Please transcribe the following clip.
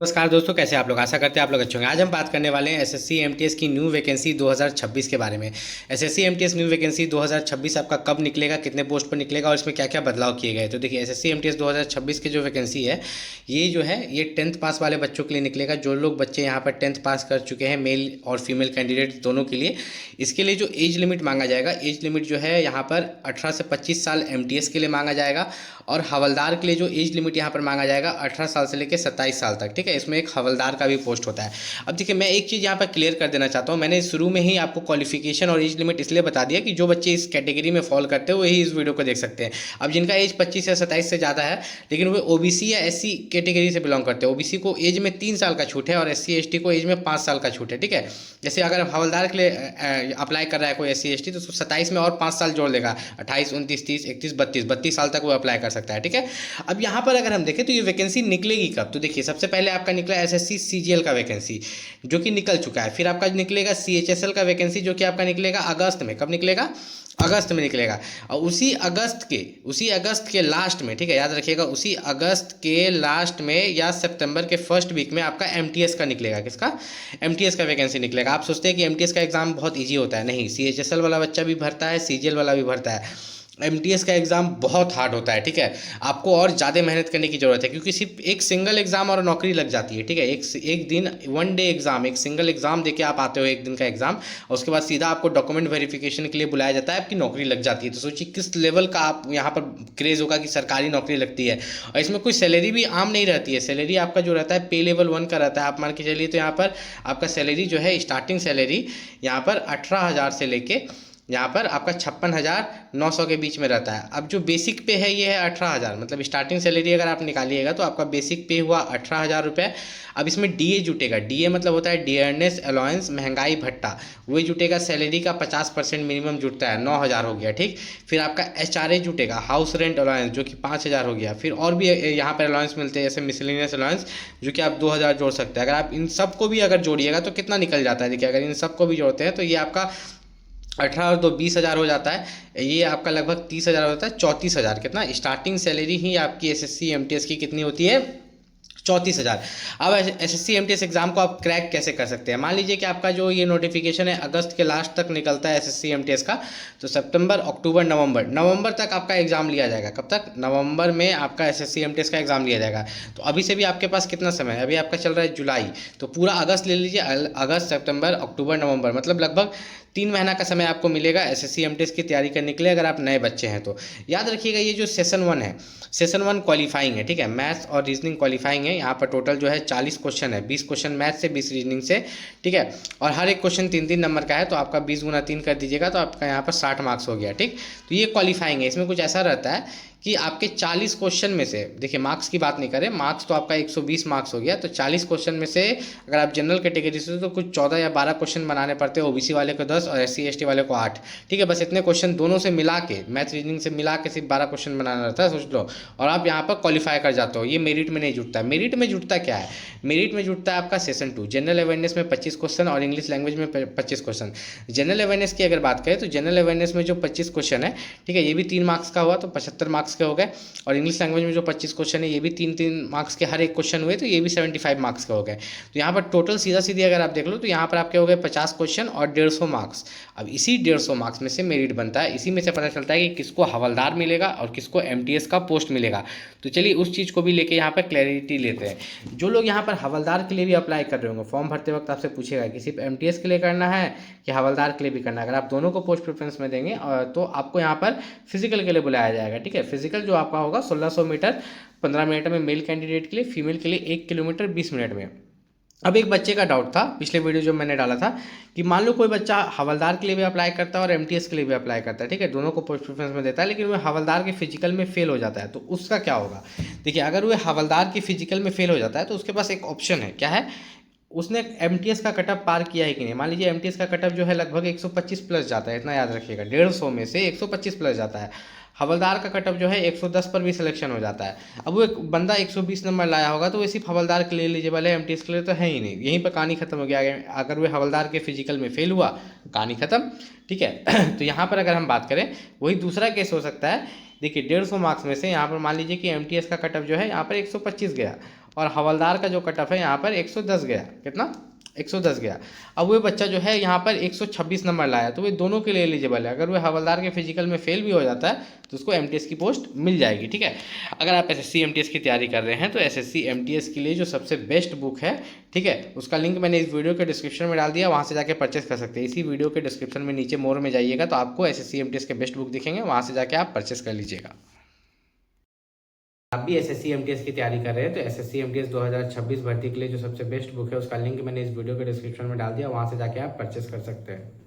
नमस्कार दोस्तों, कैसे आप लोग। आशा करते हैं आप लोग अच्छे होंगे। आज हम बात करने वाले हैं एसएससी एमटीएस की न्यू वैकेंसी 2026 के बारे में। एसएससी एमटीएस न्यू वैकेंसी 2026 आपका कब निकलेगा, कितने पोस्ट पर निकलेगा और इसमें क्या क्या बदलाव किए गए। तो देखिए, एसएससी एमटीएस 2026 की जो वैकेंसी है ये जो है ये 10th पास वाले बच्चों के लिए निकलेगा। जो लोग बच्चे यहाँ पर 10th पास कर चुके हैं, मेल और फीमेल कैंडिडेट दोनों के लिए। इसके लिए जो एज लिमिट मांगा जाएगा, एज लिमिट जो है यहाँ पर 18 से 25 साल एमटीएस के लिए मांगा जाएगा। और हवलदार के लिए जो एज लिमिट यहाँ पर मांगा जाएगा 18 साल से लेकर 27 साल तक। ठीक है, इसमें एक हवलदार का भी पोस्ट होता है। अब देखिए, मैं एक चीज़ यहाँ पर क्लियर कर देना चाहता हूँ। मैंने शुरू में ही आपको क्वालिफिकेशन और एज लिमिट इसलिए बता दिया कि जो बच्चे इस कैटेगरी में फॉल करते हैं वही इस वीडियो को देख सकते हैं। अब जिनका एज 25 या 27 से ज़्यादा है लेकिन वो ओबीसी या एससी कैटेगरी से बिलोंग करते हैं, ओबीसी को एज में 3 साल का छूट है और एससी एसटी को एज में 5 साल का छूट है। ठीक है, जैसे अगर हवलदार के लिए अप्लाई कर रहा है कोई एससी एसटी तो 27 में और 5 साल जोड़ लेगा, 28, 29, 30, 31, 32 साल तक वो अप्लाई कर सकता है। ठीक है, अब यहाँ पर अगर हम देखें तो ये वैकेंसी निकलेगी कब। तो देखिए, सबसे पहले आपका निकला एसएससी सीजीएल का वैकेंसी जो कि निकल चुका है। फिर आपका निकलेगा सीएचएसएल का वैकेंसी जो कि आपका निकलेगा अगस्त में। कब निकलेगा? अगस्त में निकलेगा। और उसी अगस्त के लास्ट में, ठीक है याद रखिएगा, उसी अगस्त के लास्ट में या सितंबर के फर्स्ट वीक में आपका एमटीएस का निकलेगा। किसका? एमटीएस का वैकेंसी निकलेगा। आप सोचते हैं कि एमटीएस का एग्जाम बहुत ईजी होता है, नहीं। सीएचएसएल वाला बच्चा भी भरता है, सीजीएल वाला भी भरता है। एमटीएस का एग्ज़ाम बहुत हार्ड होता है। ठीक है, आपको और ज़्यादा मेहनत करने की ज़रूरत है क्योंकि सिर्फ एक सिंगल एग्ज़ाम और नौकरी लग जाती है। ठीक है, एक दिन 1 डे एग्ज़ाम, एक सिंगल एग्ज़ाम देके आप आते हो, एक दिन का एग्ज़ाम, और उसके बाद सीधा आपको डॉक्यूमेंट वेरिफिकेशन के लिए बुलाया जाता है, आपकी नौकरी लग जाती है। तो सोचिए किस लेवल का आप यहाँ पर क्रेज़ होगा कि सरकारी नौकरी लगती है। और इसमें कोई सैलरी भी आम नहीं रहती है। सैलरी आपका जो रहता है पे लेवल 1 का रहता है। आप मान के चलिए तो यहाँ पर आपका सैलरी जो है, स्टार्टिंग सैलरी यहाँ पर 18,000 से लेके यहाँ पर आपका 56,900 के बीच में रहता है। अब जो बेसिक पे है ये है 18,000, मतलब स्टार्टिंग सैलरी अगर आप निकालिएगा तो आपका बेसिक पे हुआ 18,000 रुपये। अब इसमें डीए जुटेगा। डीए मतलब होता है डियरनेस अलाउंस, महंगाई भत्ता, वही जुटेगा। सैलरी का 50% मिनिमम जुटता है, 9,000 हो गया। ठीक, फिर आपका एचआरए जुटेगा, हाउस रेंट अलाउंस, जो कि 5,000 हो गया। फिर और भी यहाँ पर अलाउंस मिलते हैं जैसे मिसलेनियस अलाउंस, जो कि आप 2,000 जोड़ सकते हैं। अगर आप इन सबको भी अगर जोड़िएगा तो कितना निकल जाता है? देखिए, अगर इन सबको भी जोड़ते हैं तो ये आपका 18 और 2 20,000 हो जाता है। ये आपका लगभग 30,000 होता है, 34,000। कितना स्टार्टिंग सैलरी ही आपकी एसएससी एमटीएस की कितनी होती है? 34,000। अब एसएससी एमटीएस एग्जाम को आप क्रैक कैसे कर सकते हैं? मान लीजिए कि आपका जो ये नोटिफिकेशन है अगस्त के लास्ट तक निकलता है एसएससी एमटीएस का, तो सितंबर, अक्टूबर, नवंबर तक आपका एग्जाम लिया जाएगा। कब तक? नवंबर में आपका एसएससी एमटीएस का एग्जाम लिया जाएगा। तो अभी से भी आपके पास कितना समय है? अभी आपका चल रहा है जुलाई, तो पूरा अगस्त ले लीजिए। अगस्त, सितंबर, अक्टूबर, नवंबर, मतलब लगभग 3 महीना का समय आपको मिलेगा एसएससी एमटीएस की तैयारी करने के लिए, अगर आप नए बच्चे हैं तो। याद रखिएगा, ये जो सेशन 1 है, सेशन 1 क्वालिफाइंग है। ठीक है, मैथ्स और रीजनिंग क्वालिफाइंग है। यहाँ पर टोटल जो है 40 क्वेश्चन है, 20 क्वेश्चन मैथ्स से, 20 रीजनिंग से। ठीक है, और हर एक क्वेश्चन 3-3 नंबर का है, तो आपका 20 गुना 3 कर दीजिएगा तो आपका यहाँ पर 60 मार्क्स हो गया। ठीक, तो ये क्वालिफाइंग है। इसमें कुछ ऐसा रहता है कि आपके 40 क्वेश्चन में से, देखिए मार्क्स की बात नहीं करें, मार्क्स तो आपका 120 मार्क्स हो गया, तो 40 क्वेश्चन में से अगर आप जनरल कैटेगरी से तो कुछ 14 या 12 क्वेश्चन बनाने पड़ते हैं, ओबीसी वाले को 10 और एससी एसटी वाले को 8। ठीक है, बस इतने क्वेश्चन दोनों से मिला के, मैथ रीजनिंग से मिला के सिर्फ 12 क्वेश्चन बनाना रहता है, सोच लो। और आप यहाँ पर क्वालिफाई कर जाते हो। ये मेरिट में नहीं जुटता है। मेरिट में जुटता क्या है? मेरिट में जुटता है आपका सेशन 2, जनरल अवेयरनेस में 25 क्वेश्चन और इंग्लिश लैंग्वेज में 25 क्वेश्चन। जनरल अवेयरनेस की अगर बात करें तो जनरल अवेयरनेस में जो 25 क्वेश्चन है, ठीक है, ये भी 3 मार्क्स का हुआ तो 75 मार्क्स के हो गए। और इंग्लिश लैंग्वेज में जो 25 क्वेश्चन है ये भी 3-3 मार्क्स के हर एक क्वेश्चन हुए, तो ये भी 75 मार्क्स के हो गए। तो यहाँ पर टोटल सीधा सीधी अगर आप देख लो तो यहाँ पर आपके हो गए 50 क्वेश्चन और 150 मार्क्स। अब इसी 150 मार्क्स में से मेरिट बनता है। इसी में से पता चलता है कि किसको हवलदार मिलेगा और किसको एमटीएस का पोस्ट मिलेगा। तो चलिए उस चीज़ को भी लेके यहाँ पर क्लैरिटी लेते हैं। जो लोग यहाँ पर हवलदार के लिए भी अप्लाई कर रहे होंगे, फॉर्म भरते वक्त आपसे पूछेगा कि सिर्फ एमटीएस के लिए करना है कि हवलदार के लिए भी करना है। अगर आप दोनों को पोस्ट प्रेफरेंस में देंगे तो आपको यहाँ पर फिजिकल के लिए बुलाया जाएगा। ठीक है, फिजिकल जो आपका होगा 1600 मीटर 15 मिनट में मेल कैंडिडेट के लिए, फीमेल के लिए 1 किलोमीटर 20 मिनट में। अब एक बच्चे का डाउट था पिछले वीडियो जो मैंने डाला था कि मान लो कोई बच्चा हवलदार के लिए भी अप्लाई करता है और एमटीएस के लिए भी अप्लाई करता है। ठीक है, दोनों को पोस्ट प्रेफरेंस में देता है, लेकिन वो हवलदार के फिजिकल में फेल हो जाता है, तो उसका क्या होगा? देखिए, अगर वो हवलदार की फिजिकल में फेल हो जाता है तो उसके पास एक ऑप्शन है। क्या है? उसने एमटीएस का कटअप पार किया है कि नहीं। मान लीजिए एमटीएस का कटअप जो है लगभग 125 प्लस जाता है, इतना याद रखिएगा, 150 में से 125 प्लस जाता है। हवलदार का कटअप जो है 110 पर भी सिलेक्शन हो जाता है। अब वो एक बंदा 120 नंबर लाया होगा तो वो सिर्फ हवलदार के लिए एलिजिबल है, एमटीएस के लिए तो है ही नहीं। यहीं पर कहानी खत्म हो गया। अगर वो हवलदार के फिजिकल में फेल हुआ, कहानी खत्म। ठीक है तो यहाँ पर अगर हम बात करें, वही दूसरा केस हो सकता है। देखिए, 150 मार्क्स में से यहाँ पर मान लीजिए कि एमटीएस का कटअप जो है यहाँ पर 125 गया और हवलदार का जो कट ऑफ है यहाँ पर 110 गया, कितना 110 गया। अब वो बच्चा जो है यहाँ पर 126 नंबर लाया, तो वे दोनों के लिए एलिजिबल है। अगर वो हवलदार के फिजिकल में फेल भी हो जाता है तो उसको एमटीएस की पोस्ट मिल जाएगी, ठीक है। अगर आप एसएससी एमटीएस की तैयारी कर रहे हैं तो एसएससी एमटीएस के लिए जो सबसे बेस्ट बुक है, ठीक है, उसका लिंक मैंने इस वीडियो के डिस्क्रिप्शन में डाल दिया, वहाँ से जाके परचेस कर सकते हैं। इसी वीडियो के डिस्क्रिप्शन में नीचे मोर में जाइएगा तो आपको एसएससी एमटीएस के बेस्ट बुक दिखेंगे, वहाँ से जाके आप परचेस कर लीजिएगा। आप भी एसएससी एमटीएस की तैयारी कर रहे हैं तो एसएससी एमटीएस 2026 भर्ती के लिए जो सबसे बेस्ट बुक है उसका लिंक मैंने इस वीडियो के डिस्क्रिप्शन में डाल दिया, वहाँ से जाके आप परचेस कर सकते हैं।